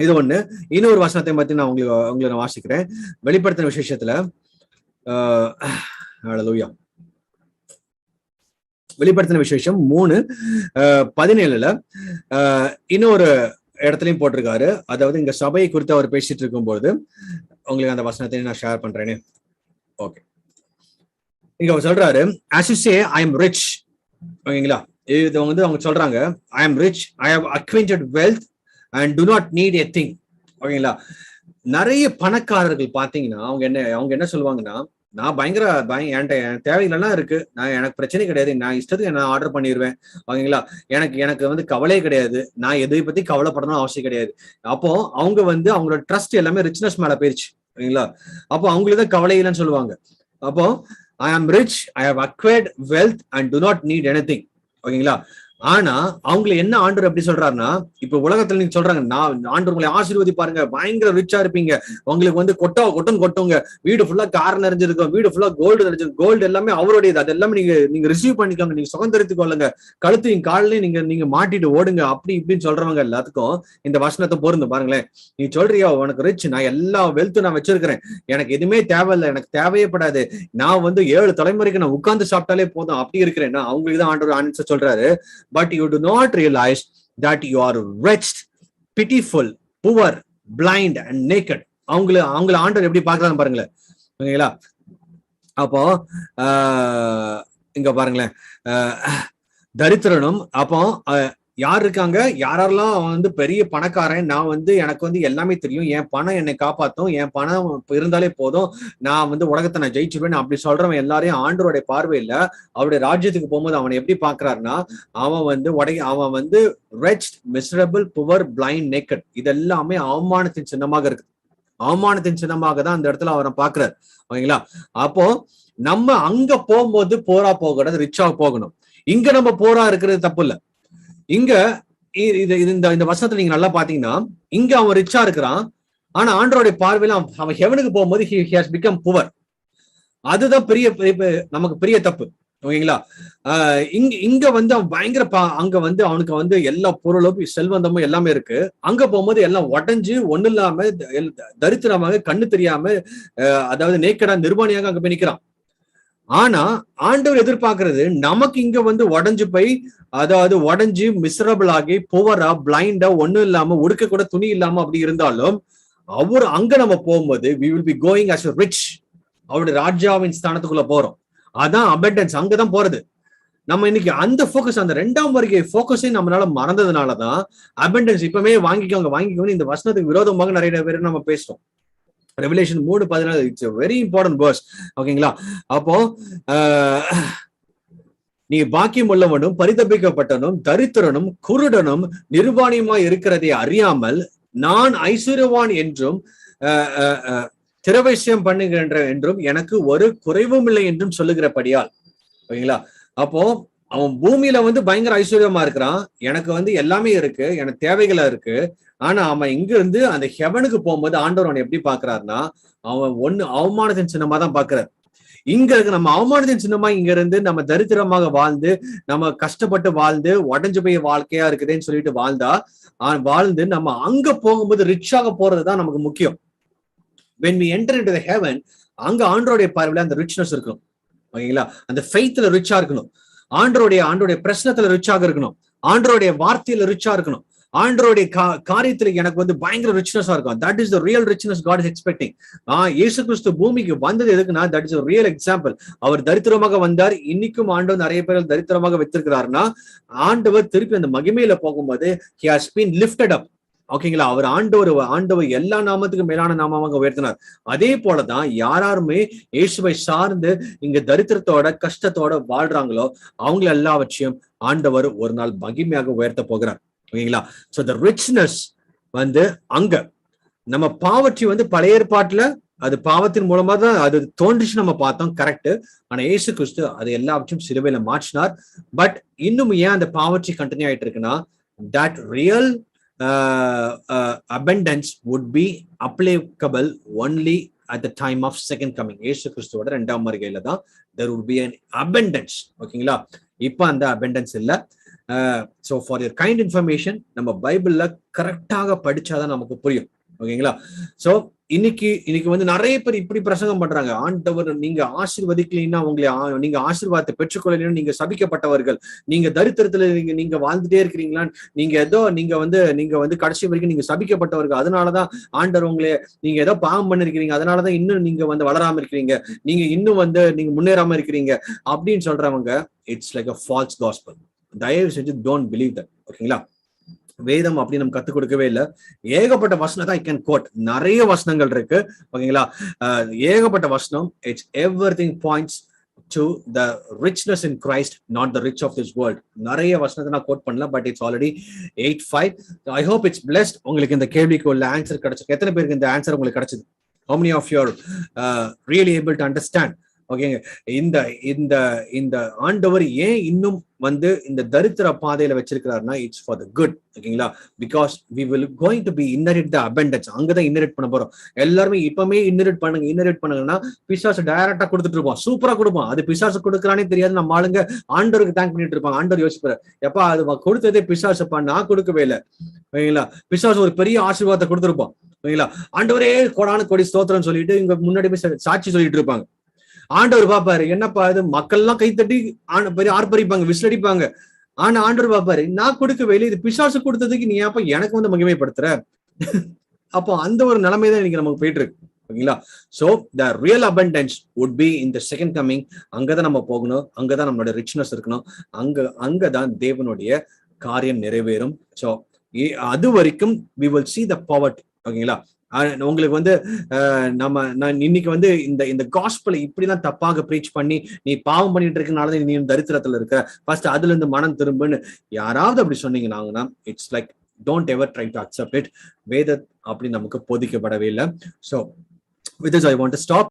இது ஒண்ணு. இன்னொரு வசனத்தை பத்தி நான் உங்களை நான் வாசிக்கிறேன். வெளிப்படுத்தின விசேஷத்துல வெளிப்படுத்தின விசேஷம் 3:17 இன்னொரு இடத்துலயும் போட்டிருக்காரு. அதாவது இங்க சபையை குறித்து அவர் பேசிட்டு இருக்கும்போது உங்களுக்கு அந்த வசனத்தை நான் ஷேர் பண்றேனே. ஓகே. இங்க அவர் சொல்றாரு, as you say I am rich. ஓகேங்களா? இது வந்து அவங்க சொல்றாங்க, I am rich, I have acquainted wealth and do not need a thing. ஓகேங்களா? நிறைய பணக்காரர்கள் பாத்தீங்கன்னா அவங்க என்ன சொல்லுவாங்கன்னா, நான் பயங்கர என்கிட்ட தேவைகளெல்லாம் இருக்கு, எனக்கு பிரச்சனை கிடையாது, நான் இஷ்டத்துக்கு நான் ஆர்டர் பண்ணிடுவேன். ஓகேங்களா? எனக்கு வந்து கவலையே கிடையாது, நான் எதை பத்தி கவலைப்படணும் அவசியம் கிடையாது. அப்போ அவங்க வந்து அவங்களோட ட்ரஸ்ட் எல்லாமே ரிச்னஸ் மேல போயிருச்சு. ஓகேங்களா? அப்போ அவங்களுக்குதான் கவலை இல்லைன்னு சொல்லுவாங்க. அப்போ I am rich, I have acquired wealth and do not need anything. ஓகேங்களா? ஆனா அவங்களை என்ன ஆண்டவர் எப்படி சொல்றாருன்னா, இப்ப உலகத்துல நீங்க சொல்றாங்க, நான் ஆண்டவர் உங்களை ஆசீர்வதிப்பாருங்க, பயங்கர ரிச்சா இருப்பீங்க, உங்களுக்கு வந்து கொட்டும் கொட்டுங்க, வீடு ஃபுல்லா கார் நிறைஞ்சிருக்கும், வீடு ஃபுல்லா கோல்டு நிறைஞ்சிருக்கும், கோல்டு எல்லாமே அவருடையது, அது எல்லாமே நீங்க நீங்க ரிசீவ் பண்ணிக்கோங்க, நீங்க சுதந்திரத்துக்கு கொள்ளுங்க, கழுத்தையும் காலையும் நீங்க நீங்க மாட்டிட்டு ஓடுங்க, அப்படி இப்படின்னு சொல்றவங்க எல்லாத்துக்கும் இந்த வசனத்தை பொருந்து பாருங்களேன். நீ சொல்றியா உனக்கு ரிச், நான் எல்லா வெல்த்தும் நான் வச்சிருக்கிறேன், எனக்கு எதுவுமே தேவையில்லை, எனக்கு தேவையே படாது, நான் வந்து 7 தலைமுறைக்கு நான் உட்கார்ந்து சாப்பிட்டாலே போதும், அப்படி இருக்கிறேன்னா அவங்களுக்கு தான் ஆண்டவர் ஆன்சர் சொல்றாரு. But you do not realize that you are wretched, pitiful, poor, blind and naked. அவங்கள ஆண்டவர் எப்படி பார்க்கறாங்க பாருங்களேன். ஓகேங்களா? அப்போ இங்க பாருங்களேன், தரித்திரனும் அப்போ யார் இருக்காங்க, யாரெல்லாம் வந்து பெரிய பணக்காரன், நான் வந்து எனக்கு வந்து எல்லாமே தெரியும், என் பணம் என்னை காப்பாற்றும், என் பணம் இருந்தாலே போதும், நான் வந்து உலகத்தை நான் ஜெயிச்சுவேன் அப்படி சொல்றவன் எல்லாரையும் ஆண்டவருடைய பார்வையில அவருடைய ராஜ்யத்துக்கு போகும்போது அவனை எப்படி பாக்குறாருன்னா, அவன் வந்து wretched, miserable, poor, blind, naked, இதெல்லாமே அவமானத்தின் சின்னமாக இருக்கு. அவமானத்தின் சின்னமாக தான் அந்த இடத்துல அவரை பாக்குறாரு. ஓகேங்களா? அப்போ நம்ம அங்க போகும்போது போரா போகக்கூடாது, ரிச்சா போகணும். இங்க நம்ம போரா இருக்கிறது தப்பு இல்லை. இங்க இந்த வசனத்துல நீங்க நல்லா பாத்தீங்கன்னா, இங்க அவன் ரிச்சா இருக்கிறான், ஆனா ஆண்டவருடைய பார்வையில அவன் ஹெவனுக்கு போகும்போது he has become poor. அதுதான் நமக்கு பெரிய தப்பு. ஓகேங்களா? இங்க வந்து அவன் பயங்கர அங்க வந்து அவனுக்கு வந்து எல்லா பொருளும் செல்வந்தமும் எல்லாமே இருக்கு. அங்க போகும்போது எல்லாம் உடஞ்சு ஒண்ணு இல்லாம தரித்திரமாக கண்ணு தெரியாம அதாவது நேக்கடா நிர்வாணியாக அங்க போய் நிக்கிறான். ஆனா ஆண்டவர் எதிர்பார்க்கிறது நமக்கு இங்க வந்து உடஞ்சு போய், அதாவது உடஞ்சு மிசரபிள் ஆகி புவரா பிளைண்டா ஒண்ணும் இல்லாம உடுக்க கூட துணி இல்லாம அப்படி இருந்தாலும் அவர் அங்க நம்ம போகும்போது we will be going as a rich, அவருடைய ராஜாவின் ஸ்தானத்துக்குள்ள போறோம். அதான் அபண்டன்ஸ், அங்கதான் போறது. நம்ம இன்னைக்கு அந்த போக்கஸ், அந்த 2ஆம் வருகை போக்கஸை நம்மளால மறந்ததுனாலதான் அபண்டன்ஸ் இப்பவுமே வாங்கிக்கோங்க இந்த வசனத்துக்கு விரோதமாக நிறைய பேர் நம்ம பேசுறோம். Revelation 3:14 it's very important verse. ஓகேங்களா? அப்போ நீ பாக்கியம் உள்ளவனும் பரிதபிக்கப்பட்டனும் தரித்திரனும் குருடனும் நிர்வாணியமாய் இருக்கிறதை அறியாமல் நான் ஐஸ்வர்யவான் என்றும் திரவசியம் பண்ணுகின்ற என்றும் எனக்கு ஒரு குறைவும் இல்லை என்றும் சொல்லுகிறபடியால். ஓகேங்களா? அப்போ அவன் பூமியில வந்து பயங்கர ஐஸ்வர்யமா இருக்கிறான், எனக்கு வந்து எல்லாமே இருக்கு, எனக்கு தேவைகளா இருக்கு. ஆனா அவன் இங்க இருந்து அந்த ஹெவனுக்கு போகும்போது ஆண்டவர் அவனை எப்படி பாக்குறாருன்னா, அவன் அவமானத்தின் சின்னமா தான் பாக்குறாரு. இங்க இருக்கு நம்ம அவமானத்தின் சின்னமா இங்க இருந்து நம்ம தரித்திரமாக வாழ்ந்து, நம்ம கஷ்டப்பட்டு வாழ்ந்து உடஞ்சு போய் வாழ்க்கையா இருக்குதுன்னு சொல்லிட்டு வாழ்ந்து நம்ம அங்க போகும்போது ரிச்சாக போறதுதான் நமக்கு முக்கியம். when we enter into the heaven, அங்க ஆண்டவருடைய பார்வையில அந்த ரிச்னஸ் இருக்கணும். ஓகேங்களா? அந்த ஃபெய்த்ல ரிச்சா இருக்கணும், ஆண்டவருடைய பிரச்சனத்துல ரிச்சாக இருக்கணும், ஆண்டவருடைய வார்த்தையில ரிச்சா இருக்கணும், ஆண்டவருடைய காரியத்துல எனக்கு வந்து பயங்கர ரிச்னஸா இருக்கும். That is the real richness God is expecting. Yesu Kristhu பூமிக்கு வந்தது எதுக்குன்னா, தட் இஸ் ரியல் எக்ஸாம்பிள். அவர் தரித்திரமாக வந்தார், இன்னைக்கும் ஆண்டவர் நிறைய பேர் தரித்திரமாக வைத்திருக்கிறாருன்னா, ஆண்டவர் திருப்பி அந்த மகிமையில போகும்போது he has been lifted up. ஓகேங்களா? அவர் ஆண்டவர் எல்லா நாமத்துக்கும் மேலான நாமமாக உயர்த்தினார். அதே போலதான் யாருமே இயேசுவை சார்ந்து இங்க தரித்திரத்தோட கஷ்டத்தோட வாழ்றாங்களோ அவங்கள எல்லாவற்றையும் ஆண்டவர் ஒரு நாள் மகிமையாக உயர்த்த போகிறார். ஓகேங்களா? சோ த ரிச்னஸ் வந்து அங்க நம்ம பாவர்ட்டி வந்து பழைய ஏற்பாட்டுல அது பாவத்தின் மூலமா தான் அது தோன்றிச்சு நம்ம பார்த்தோம், கரெக்ட். ஆனா இயேசு கிறிஸ்து அது எல்லாவற்றையும் சிலுவையில மாற்றினார். பட் இன்னும் ஏன் அந்த பாவர்ட்டி கண்டினியூ ஆயிட்டு இருக்குன்னா, that real abundance would be applicable only at the time of second coming. இயேசு கிறிஸ்துவோட 2ஆம் வருகையில தான் there would be an abundance. ஓகேங்களா? இப்ப அந்த abundance இல்ல. so for your kind information, நம்ம பைபிள்ல கரெக்டாக படிச்சாதான் நமக்கு புரியும். ஓகேங்களா? சோ இன்னைக்கு வந்து நிறைய பேர் இப்படி பிரசங்கம் பண்றாங்க, ஆண்டவர் நீங்க ஆசீர்வதிக்கலைன்னா நீங்க ஆசீர்வாதத்தை பெற்றுக்கொள்ளலைன்னா நீங்க சபிக்கப்பட்டவர்கள், நீங்க தரித்திரத்துல நீங்க வாழ்ந்துட்டே இருக்கிறீங்களா, நீங்க வந்து கடைசி வரைக்கும் நீங்க சபிக்கப்பட்டவர்கள், அதனாலதான் ஆண்டவர் உங்களே நீங்க ஏதோ பாவம் பண்ணிருக்கிறீங்க, அதனாலதான் இன்னும் நீங்க வந்து வளராம இருக்கிறீங்க, நீங்க இன்னும் வந்து நீங்க முன்னேறாம இருக்கிறீங்க அப்படின்னு சொல்றவங்க, it's like a false gospel. தயவு செஞ்சு டோன்ட் பிலீவ் தட். ஓகேங்களா? வேதம் அப்படி நம்ம கத்துக் கொடுக்கவே இல்லை. ஏகப்பட்ட வசனம் ஐ கேன் கோட், நிறைய வசனங்கள் இருக்கு. ஓகேங்களா? ஏகப்பட்ட வசனம். It's everything points to the richness in Christ, not the rich of this world. நிறைய வசனத்தை நான் கோட் பண்ணல, but it's already 8:5. I hope it's blessed. உங்களுக்கு இந்த கேள்விக்கு உள்ள ஆன்சர் கிடைச்சது. எத்தனை பேருக்கு இந்த ஆன்சர் உங்களுக்கு கிடைச்சது? How many of you are really able to understand? ஓகேங்க. இந்த இந்த இந்த ஆண்டவர் ஏன் இன்னும் வந்து இந்த தரித்திர பாதையில வச்சிருக்கிறாருன்னா, இட்ஸ் ஃபார் த குட். ஓகேங்களா? Because we will going to be inherit the abundance. அங்கதான் இன்னரிட் பண்ண போறோம். எல்லாருமே இப்பமே இன்னரிட் பண்ணுங்கன்னா பிசாசு டைரக்டா கொடுத்துட்டு இருப்போம். சூப்பரா கொடுப்போம். அது பிசாசு கொடுக்குறானே தெரியாது. நம்ம ஆளுங்க ஆண்டவருக்கு தேங்க் பண்ணிட்டு இருப்பாங்க. ஆண்டவர் யோசிப்பாரு, எப்பா அது கொடுத்ததே பிசாசுப்பா, நான் கொடுக்கவே இல்லை. ஓகேங்களா? பிசாசு ஒரு பெரிய ஆசீர்வாதத்தை கொடுத்துருப்போம். ஓகேங்களா? ஆண்டவரே கோடானு கோடி ஸ்தோத்திரம் சொல்லிட்டு இங்க முன்னாடி போய் சாட்சி சொல்லிட்டு இருப்பாங்க. ஆண்டவர் பாப்பாரு, என்னப்பா இது, மக்கள் எல்லாம் கைத்தட்டி பெரிய ஆர்ப்பரிப்பாங்க, விசிலடிப்பாங்க. ஆனா ஆண்டவர் பாப்பாரு, நான் கொடுக்கவே இல்லை, இது பிசாசு கொடுத்ததுக்கு நீ ஏப்ப எனக்கு வந்து மகிமைப்படுத்துற? அப்போ அந்த ஒரு நிலைமை தான் இன்னைக்கு நமக்கு போயிட்டு இருக்கு. ஓகேங்களா? So the real abundance would be in the second coming. அங்கதான் நம்ம போகணும், அங்கதான் நம்மளோட ரிச்னஸ் இருக்கணும், அங்கதான் தேவனுடைய காரியம் நிறைவேறும். சோ அது வரைக்கும் we will see the poverty. ஓகேங்களா? உங்களுக்கு வந்து நான் இன்னைக்கு வந்து இந்த காஸ்பலை இப்படிலாம் தப்பாக பிரீச் பண்ணி நீ பாவம் பண்ணிட்டு இருக்கனாலதான் நீ தரித்திரத்துல இருக்க, ஃபர்ஸ்ட் அதுல இருந்து மனம் திரும்புன்னு யாராவது அப்படி சொன்னீங்கன்னா, it's like don't ever try to accept it. வேத அப்படி நமக்கு போதிக்கப்படவே இல்லை. So with this I want to stop.